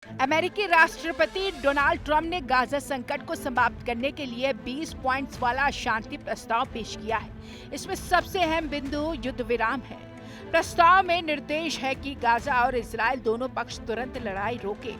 अमेरिकी राष्ट्रपति Donald Trump ने गाजा संकट को समाप्त करने के लिए 20 पॉइंट्स वाला शांति प्रस्ताव पेश किया है। इसमें सबसे अहम बिंदु युद्ध विराम है। प्रस्ताव में निर्देश है कि गाजा और इजराइल दोनों पक्ष तुरंत लड़ाई रोके।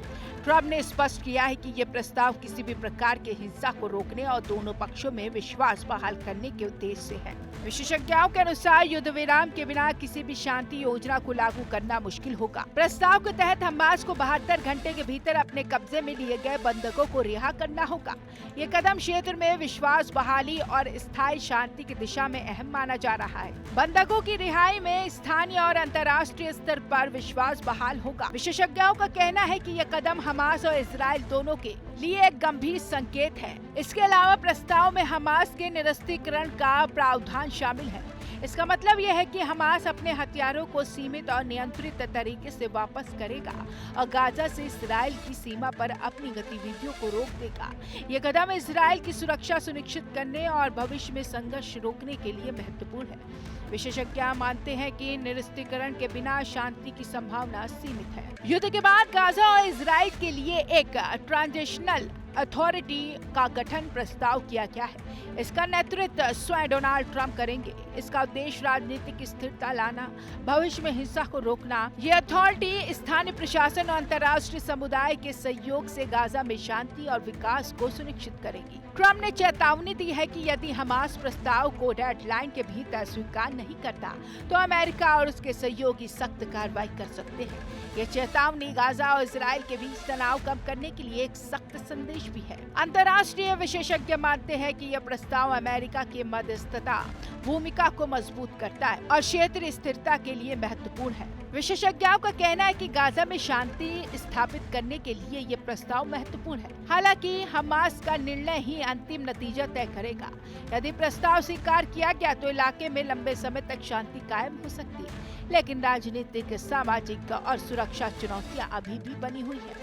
ट्रंप ने स्पष्ट किया है कि ये प्रस्ताव किसी भी प्रकार के हिंसा को रोकने और दोनों पक्षों में विश्वास बहाल करने के उद्देश्य से है। विशेषज्ञों के अनुसार युद्ध विराम के बिना किसी भी शांति योजना को लागू करना मुश्किल होगा। प्रस्ताव के तहत हमास को 72 घंटे के भीतर अपने कब्जे में लिए गए बंधकों को रिहा करना होगा। ये कदम क्षेत्र में विश्वास बहाली और स्थायी शांति की दिशा में अहम माना जा रहा है। बंधकों की रिहाई में स्थानीय और अंतर्राष्ट्रीय स्तर पर विश्वास बहाल होगा। विशेषज्ञों का कहना है कि यह कदम हमास और इजराइल दोनों के लिए एक गंभीर संकेत है। इसके अलावा प्रस्ताव में हमास के निरस्त्रीकरण का प्रावधान शामिल है। इसका मतलब यह है कि हमास अपने हथियारों को सीमित और नियंत्रित तरीके से वापस करेगा और गाजा से इजराइल की सीमा पर अपनी गतिविधियों को रोक देगा। ये कदम इजराइल की सुरक्षा सुनिश्चित करने और भविष्य में संघर्ष रोकने के लिए महत्वपूर्ण है। विशेषज्ञ मानते हैं कि निरस्त्रीकरण के बिना शांति की संभावना सीमित है। युद्ध के बाद गाजा और इजराइल के लिए एक ट्रांजिशनल अथॉरिटी का गठन प्रस्ताव किया गया है। इसका नेतृत्व स्वयं डोनाल्ड ट्रंप करेंगे। इसका उद्देश्य राजनीतिक स्थिरता लाना, भविष्य में हिंसा को रोकना। ये अथॉरिटी स्थानीय प्रशासन और अंतर्राष्ट्रीय समुदाय के सहयोग से गाजा में शांति और विकास को सुनिश्चित करेगी। ट्रंप ने चेतावनी दी है कि यदि हमास प्रस्ताव को डेडलाइन के भीतर स्वीकार नहीं करता तो अमेरिका और उसके सहयोगी सख्त कार्रवाई कर सकते हैं। ये चेतावनी गाजा और इजराइल के बीच तनाव कम करने के लिए एक सख्त संदेश भी है। अंतर्राष्ट्रीय विशेषज्ञ मानते हैं कि यह प्रस्ताव अमेरिका की मध्यस्थता भूमिका को मजबूत करता है और क्षेत्रीय स्थिरता के लिए महत्वपूर्ण है। विशेषज्ञों का कहना है कि गाजा में शांति स्थापित करने के लिए ये प्रस्ताव महत्वपूर्ण है। हालांकि हमास का निर्णय ही अंतिम नतीजा तय करेगा। यदि प्रस्ताव स्वीकार किया गया तो इलाके में लंबे समय तक शांति कायम हो सकती है, लेकिन राजनीतिक, सामाजिक और सुरक्षा चुनौतियां अभी भी बनी हुई हैं,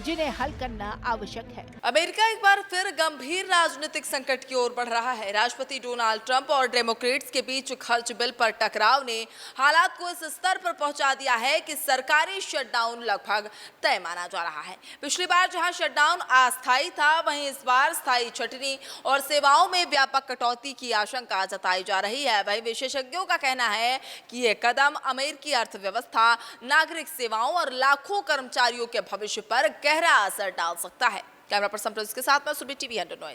जिन्हें हल करना आवश्यक है। अमेरिका एक बार फिर गंभीर राजनीतिक संकट की ओर बढ़ रहा है। राष्ट्रपति डोनाल्ड ट्रंप और डेमोक्रेट्स के बीच खर्च बिल पर टकराव ने हालात को इस स्तर पर पहुंचा दिया है कि सरकारी शटडाउन लगभग तय माना जा रहा है। पिछली बार जहां शटडाउन अस्थायी था, वहीं इस बार स्थायी छंटनी और सेवाओं में व्यापक कटौती की आशंका जताई जा रही है। वहीं विशेषज्ञों का कहना है कि यह कदम अमेरिकी अर्थव्यवस्था, नागरिक सेवाओं और लाखों कर्मचारियों के भविष्य पर गहरा असर डाल सकता है। कैमरा पर्सन के साथ मैं सुबह टीवी नोएडा।